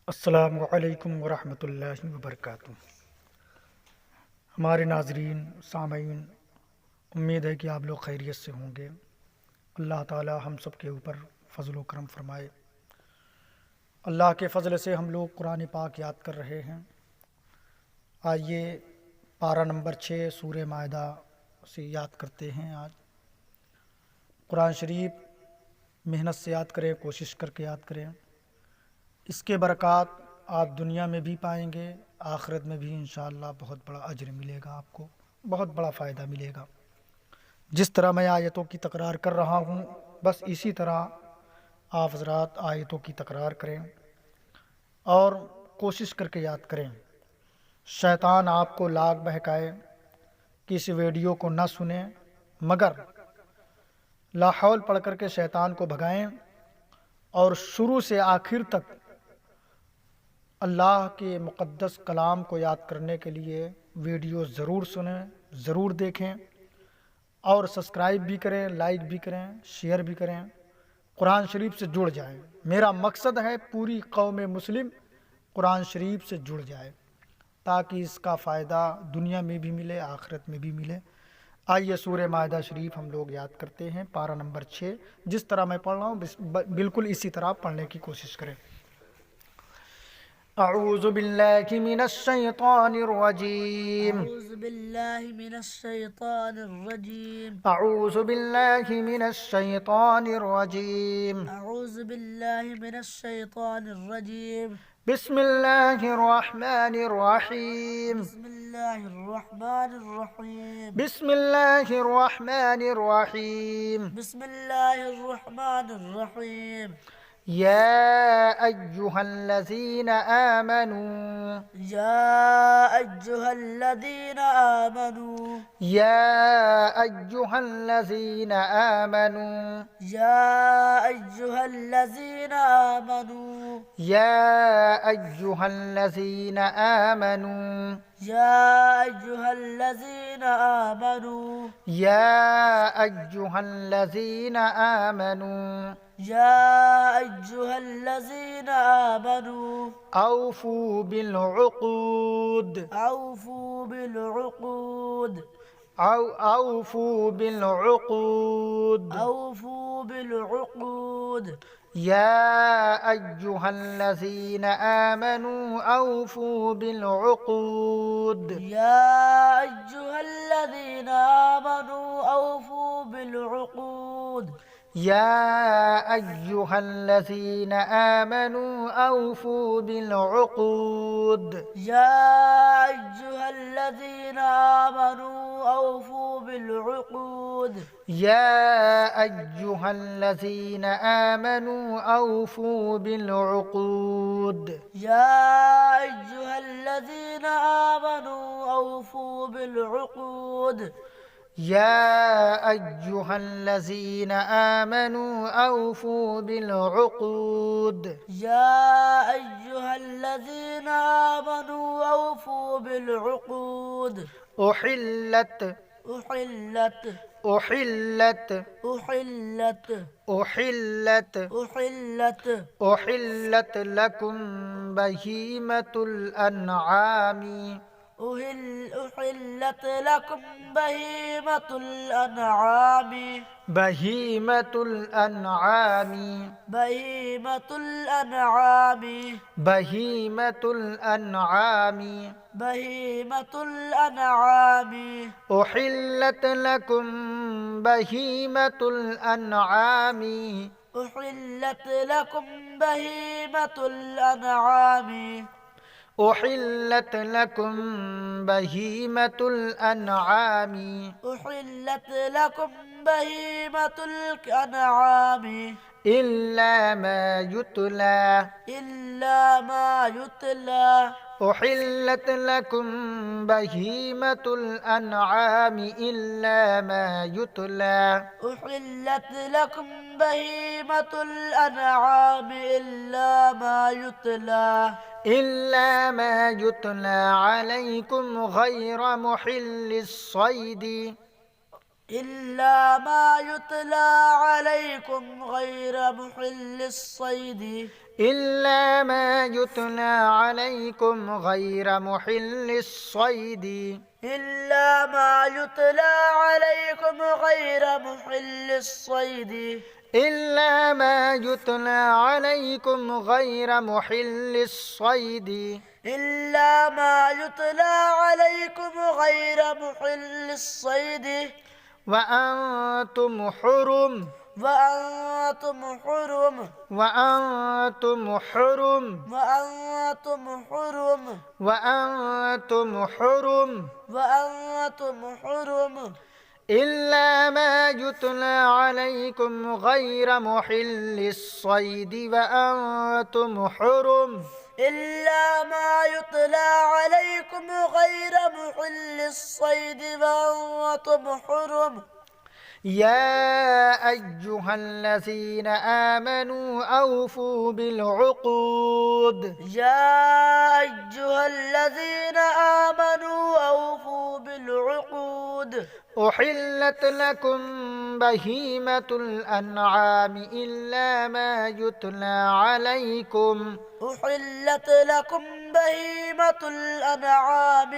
अस्सलामु अलैकुम वरहमतुल्लाहि वबरकातुहू। हमारे नाजरीन सामीन, उम्मीद है कि आप लोग खैरियत से होंगे। अल्लाह ताला हम सब के ऊपर फ़ज़ल व करम फ़रमाए। अल्लाह के फ़ज़ल से हम लोग कुरान पाक याद कर रहे हैं। आइए पारा नंबर 6 सूरह मायदा से याद करते हैं। आज कुरान शरीफ मेहनत से याद करें, कोशिश करके याद करें। इसके बरक़ात आप दुनिया में भी पाएंगे, आखिरत में भी इंशाअल्लाह बहुत बड़ा अजर मिलेगा, आपको बहुत बड़ा फ़ायदा मिलेगा। जिस तरह मैं आयतों की तकरार कर रहा हूँ, बस इसी तरह आप हज़रात आयतों की तकरार करें और कोशिश करके याद करें। शैतान आपको लाग बहकाए कि इस वीडियो को न सुने, मगर लाहौल पढ़ कर के शैतान को भगाएं और शुरू से आखिर तक अल्लाह के मुक़द्दस कलाम को याद करने के लिए वीडियो ज़रूर सुनें, ज़रूर देखें और सब्सक्राइब भी करें, लाइक भी करें, शेयर भी करें। कुरान शरीफ से जुड़ जाएं। मेरा मकसद है पूरी कौम मुस्लिम कुरान शरीफ से जुड़ जाए, ताकि इसका फ़ायदा दुनिया में भी मिले, आखिरत में भी मिले। आइए सूरह मायदा शरीफ हम लोग याद करते हैं, पारा नंबर 6। जिस तरह मैं पढ़ रहा हूँ बिल्कुल इसी तरह पढ़ने की कोशिश करें। अऊज़ु बिल्लाहि मिनश शैतानिर रजीम। अऊज़ु बिल्लाहि मिनश शैतानिर रजीम। अऊज़ु बिल्लाहि मिनश शैतानिर रजीम। अऊज़ु बिल्लाहि मिनश शैतानिर रजीम। बिस्मिल्लाहिर रहमानिर रहीम। बिस्मिल्लाहिर रहमानिर रहीम। बिस्मिल्लाहिर रहमानिर रहीम। बिस्मिल्लाहिर रहमानिर रहीम। या अय्युहल्लज़ीना आमनू। या अय्युहल्लज़ीना आमनू। या अय्युहल्लज़ीना आमनू। या अय्युहल्लज़ीना आमनू। या अय्युहल्लज़ीना आमनू। या अय्युहल्लज़ीना आमनू। या अय्युहल्लज़ीना आमनू। या अय्युहल्लज़ीना आमनू। औफू बिलउक़ूद। औफू बिलउक़ूद। औफू बिलउक़ूद। औफू बिलउक़ूद। या अय्युहल्लज़ीना आमनू औफू बिलउक़ूद। या अय्युहल्लज़ीना आमनू औफू बिलउक़ूद। या अय्युहल्लज़ीना आमनू औफू बिलउक़ूद। या अय्युहल्लज़ीना आमनू औफू बिलउक़ूद। या अय्युहल्लज़ीना आमनू औफू बिलउक़ूद। या अय्युहल्लज़ीना आमनू औफू बिलउक़ूद। या अय्युहल्लज़ीना आमनू औफू बिलउक़ूद। या अय्युहल्लज़ीना आमनू औफू बिलउक़ूद। उहिल्लत उहिल्लत उहिल्लत उहिल्लत उहिल्लत उहिल्लत उहिल्लत लकुम बहीमतुल अन्आमी। उहिल्लत लकुम बहीमतुल अनआमी। बहीमतुल अन्आमी। बहीमतुल अनआमी। बहीमतुल अन्आमी। बहीमतुल अनआमी। उहिल्लत लकुम बहीमतुल अन्आमी। उहिल्लत लकुम बहीमतुल अनआमी। उहिल्लत लकुम बहीमतुल अन्आमी। उहिल्लत लकुम बहीमतुल अनआमी। इल्ला मा युतला। इल्ला मा युतला। उहिल्लत लकुम बहीमतुल अन्आमी इल्ला मा युतला। उहिल्लत लकुम बहीमतुल अनआमी इल्ला मा युतला। इल्ला मा युतला अलैकुम गैर मुहिल्लिस सैदी। إلا ما يتلى عليكم غير محل الصيد إلا ما يتلى عليكم غير محل الصيد إلا ما يتلى عليكم غير محل الصيد إلا ما يتلى عليكم غير محل الصيد إلا ما يتلى عليكم غير محل الصيد وأنتم حرم وأنتم حرم وأنتم حرم وأنتم حرم وأنتم حرم وأنتم حرم إلا ما يتلى عليكم غير محل الصيد وأنتم حرم إلا ما يتلى عليكم غير محل الصيد وأنتم حرم يا أيها الذين آمنوا أوفوا بالعقود يا أيها الذين آمنوا أوفوا بالعقود أحلت لكم بهيمة الأنعام إلا ما يتلى عليكم أحلت لكم بهيمة الأنعام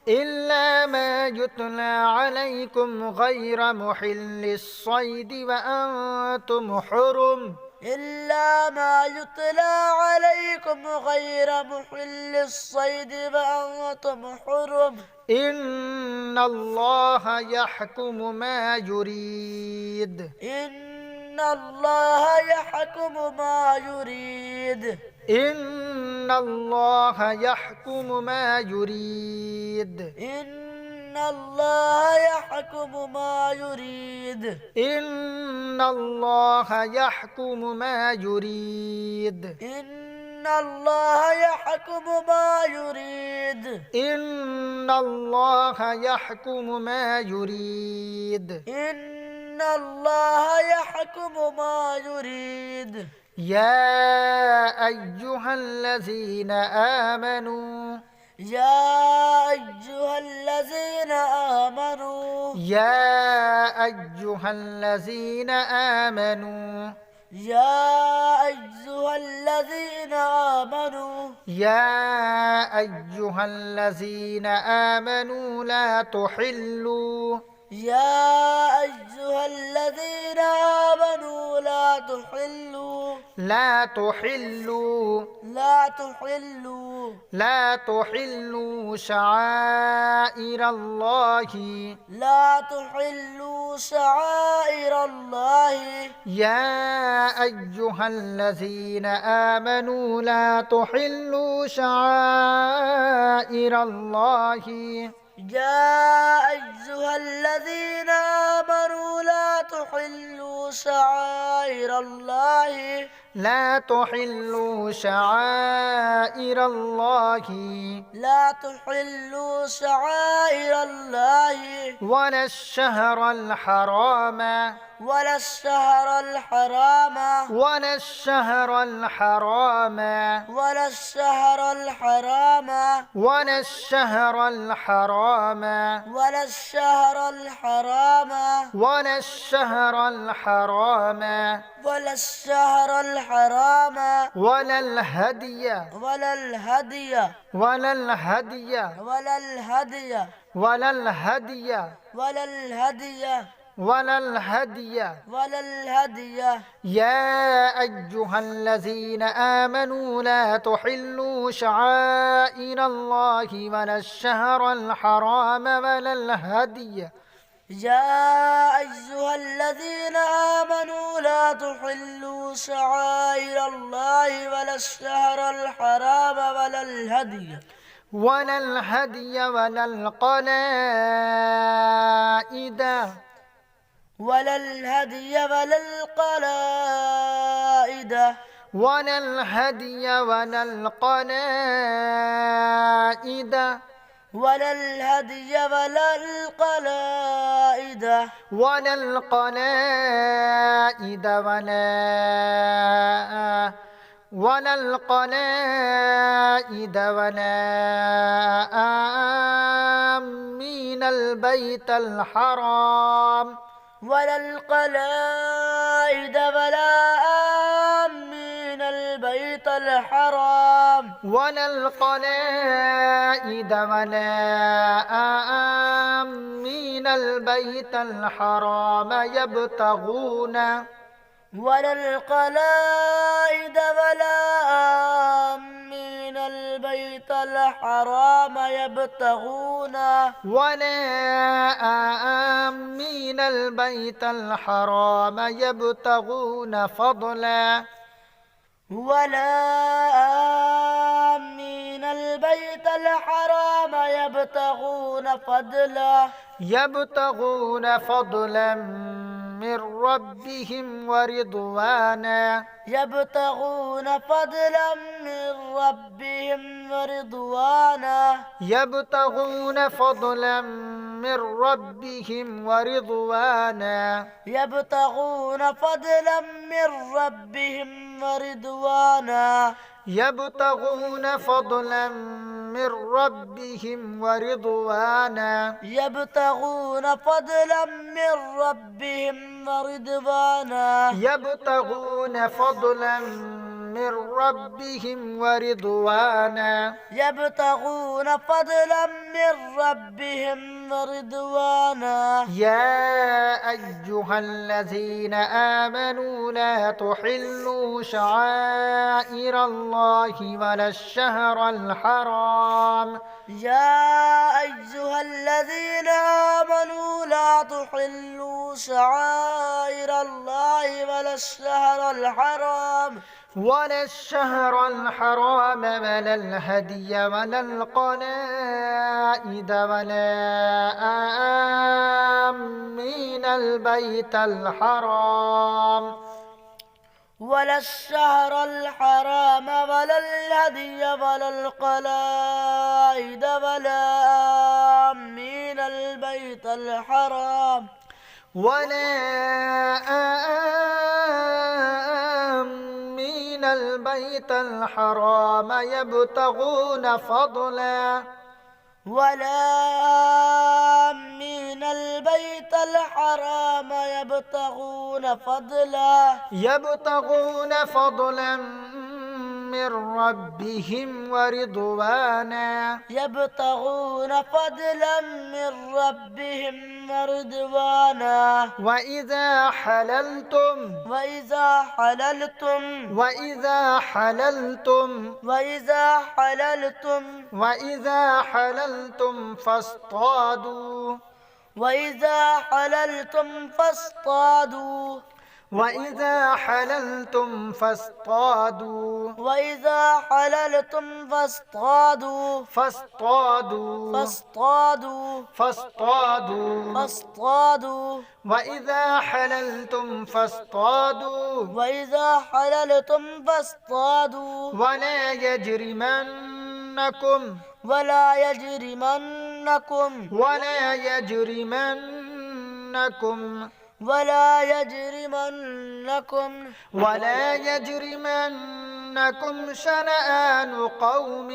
إلا ما يتلى عليكم غير محل الصيد وأنتم حرم إلا ما يتلى عليكم غير محل الصيد وأنتم حرم إن الله يحكم ما يريد إن الله يحكم ما يريد إن الله يحكم ما يريد إن الله يحكم ما يريد إن الله يحكم ما يريد إن الله يحكم ما يريد إن الله يحكم ما يريد إن الله يحكم ما يريد يا أيها الذين آمنوا يا أيها الذين آمنوا يا أيها الذين آمنوا يا أيها الذين آمنوا يا أيها الذين آمنوا لا تحلوا يا أيها الذين آمنوا لا تحلوا لا تحلوا لا تحلوا لا تحلوا شعائر الله لا تحلوا شعائر الله يا أيها الذين آمنوا لا تحلوا شعائر الله يا أيها الذين آمنوا لا تحلوا شعائر الله لا تحلوا شعائر الله لا تحلوا شعائر الله ولا الشهر الحرام ولا الشهر الحرام ولا الشهر الحرام ولا الشهر الحرام ولا الشهر الحرام ولا الشهر الحرام ولا الشهر الحرام ولا الشهر الحرام ولا الهدي ولا الهدي ولا الهدي ولا الهدي ولا الهدي ولا الهدي ولا الهدي ولا الهدي يا أيها الذين آمنوا لا تحلوا شعائر الله ولا الشهر الحرام ولا الهدي يا أيها الذين آمنوا لا تحلوا شعائر الله ولا الشهر الحرام ولا الهدي ولا الهدي ولا القلائد ولا الهدي ولا القلائد ولا الهدي ولا القلائد ولا الهدي ولا القلائد ولا القلائد ولا القلائد ولا آمين البيت الحرام ولا القلائد ولا آمين البيت الحرام ولا القلائد ولا آمين البيت الحرام يبتغون ولا القلائد ولا آمين البيت الحرام يبتغون ولا آمين البيت الحرام يبتغون فضلا ولا آمين البيت الحرام يبتغون فضلا من ربهم ورضوانا يبتغون فضلا من ربهم ورضوانا يبتغون فضلا من ربهم ورضوانا يبتغون فضلا من ربهم ورضوانا يبتغون فضلا من ربهم ورضوانا يبتغون فضلا من ربهم ورضوانا يبتغون فضلا من ربهم ورضوانا يبتغون فضلا من ربهم ورضوانا يا أيها الذين آمنوا لا تحلوا شعائر الله ولا الشهر الحرام يا أيها الذين آمنوا لا تحلوا شعائر الله ولا الشهر الحرام ولا الهدي ولا القلائد ولا آمين البيت الحرام ولا الشهر الحرام ولا الهدي ولا القلائد ولا آمين البيت الحرام ولا آمين البيت الحرام يبتغون فضلا ولا آمين البيت الحرام يبتغون فضلا من ربهم ورضوانا يبتغون فضلا من ربهم ورضوانا وإذا حللتم فاصطادوا وإذا حللتم فاصطادوا وإذا حللتم فاصطادوا ولا يجرمنكم شنآن قوم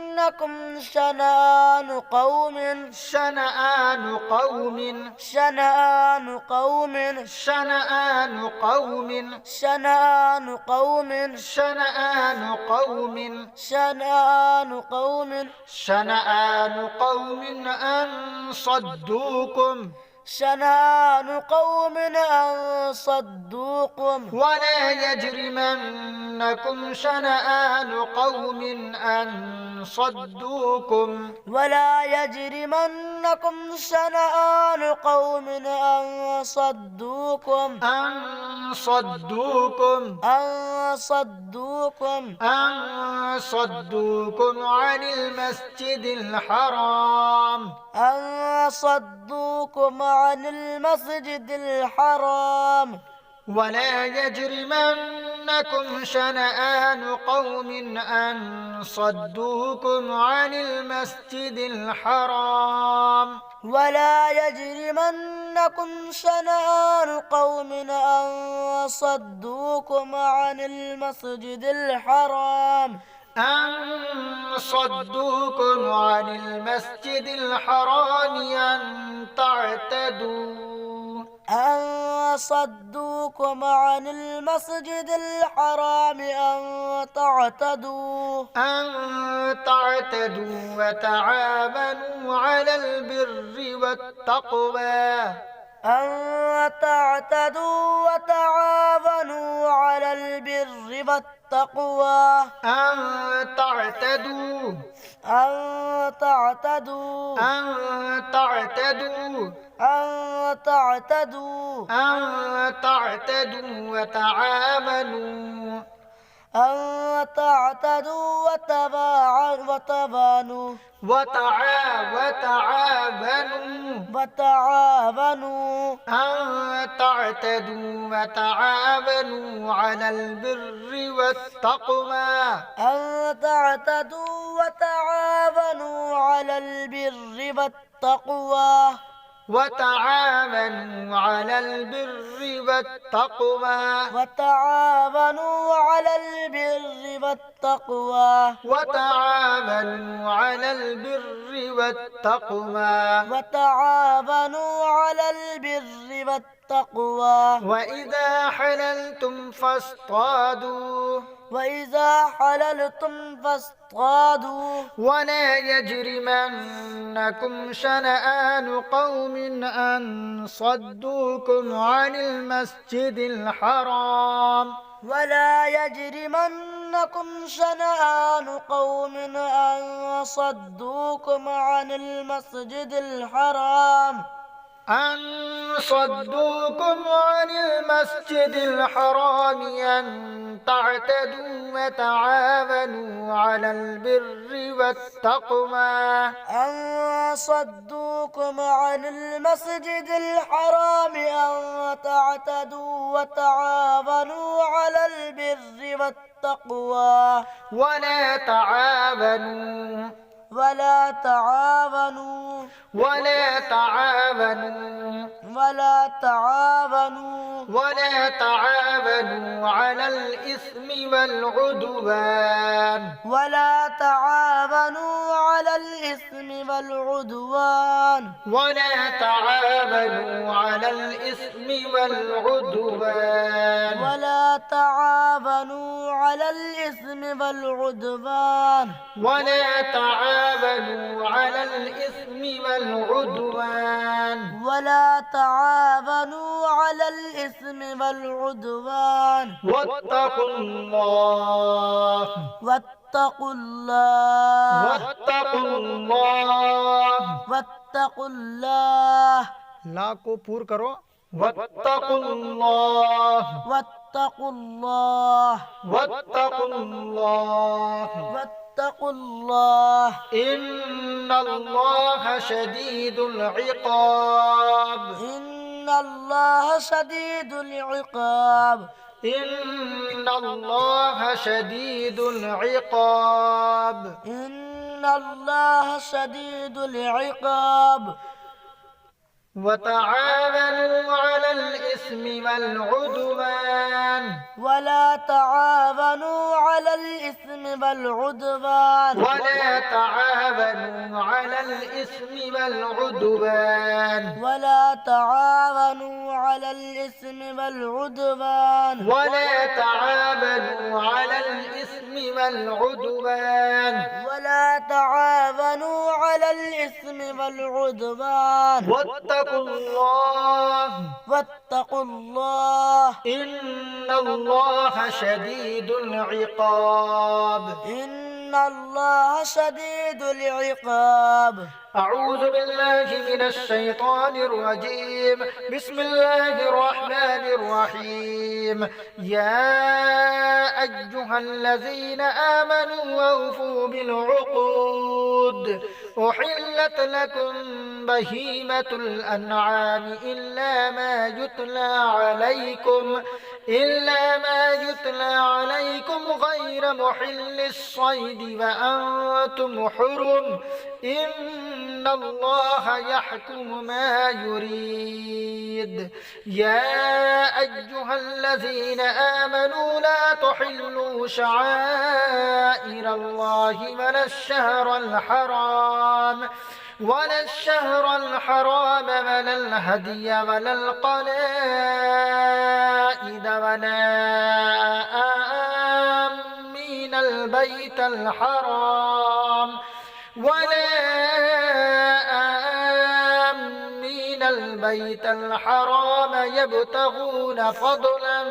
أن صدوكم ولا يجرمنكم شنآن قوم أن صدوكم عن المسجد الحرام ولا يجرمنكم شنآن قوم أن صدوكم عن المسجد الحرام أن صدوكم عن المسجد الحرام أن تعتدوا أن صدوكم عن المسجد الحرام أن تعتدوا وتعاونوا على البر والتقوى أن تعتدوا وتعاونوا على البر والتقوى أن تعتدوا أن تعتدوا أن تعتدوا أن تعتدوا أن تعتدوا وتعاونوا أن تعتدوا وتبانوا وتعاونوا أن تعتدوا وتعاونوا على البر والتقوى أن تعتدوا وتعاونوا على البر والتقوى وتعاونوا على البر والتقوى وتعاونوا على البر والتقوى وتعاونوا على البر والتقوى وتعاونوا على البر والتقوى وإذا حللتم فاصطادوا وإذا حللتم فاصطادوا ولا يجرمنكم شنآن قوم أن صدوكم عن المسجد الحرام ولا يجرمنكم شنآن قوم أن صدوكم عن المسجد الحرام أن صدوكم عن المسجد الحرام أن تعتدوا وتعاونوا على البر والتقوى أن صدوكم عن المسجد الحرام أن تعتدوا وتعاونوا على البر والتقوى ولا تعاونوا ولا تعاونوا ولا تعاونوا ولا تعاونوا ولا تعاونوا على الإثم والعدوان ولا تعاونوا على الإثم والعدوان ولا تعاونوا على الإثم والعدوان ولا تعاونوا على الإثم والعدوان ولا تعاونوا على الإثم والعدوان ولا تعاونوا على الإثم والعدوان واتقوا الله واتقوا الله واتقوا الله واتقوا الله ला को पूर करो वत्तकुल्लाह واتقوا الله वत्तकुल्लाह واتقوا الله इन्नल्लाह शदीदुल इक़ाब إن الله شديد العقاب इन्नल्लाह शदीदुल इक़ाब إن الله شديد العقاب وتعاونوا على الإثم والعدوان ولا تعاونوا على الإثم والعدوان ولا تعاونوا على الإثم والعدوان ولا تعاونوا على الإثم والعدوان ولا تعاونوا على الإثم والعدوان ولا تعاونوا على الإثم والعدوان واتقوا الله واتقوا الله إن الله شديد العقاب إن الله شديد العقاب أعوذ بالله من الشيطان الرجيم بسم الله الرحمن الرحيم يا أيها الذين آمنوا أوفوا بالعقود أحلت لكم بهيمة الأنعام إلا ما يتلى عليكم إلا ما يتلى عليكم غير محل الصيد وأنتم حرم إن الله يحكم ما يريد يا أيها الذين آمنوا لا تحلوا شعائر الله ولا الشهر الحرام ولا الهدي ولا القلائد ولا آمين البيت الحرام يبتغون فضلا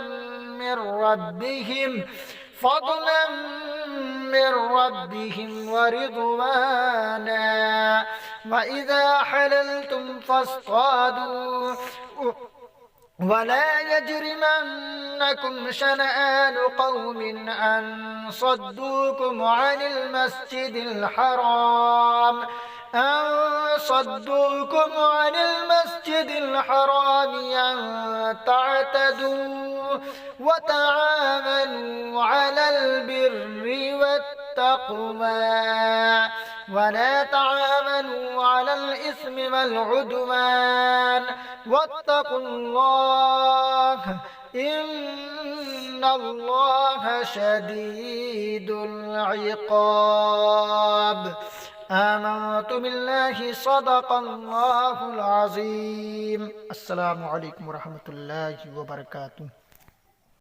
من ربهم ورضوانا وإذا حللتم فاصطادوا ولا يجرمنكم شنآن قوم أن صدوكم عن المسجد الحرام أن تعتدوا وتعاونوا على البر والتقوى ولا تعاونوا على الإثم والعدوان واتقوا الله إن الله شديد العقاب آمنت بالله صدق الله العظيم السلام عليكم ورحمة الله وبركاته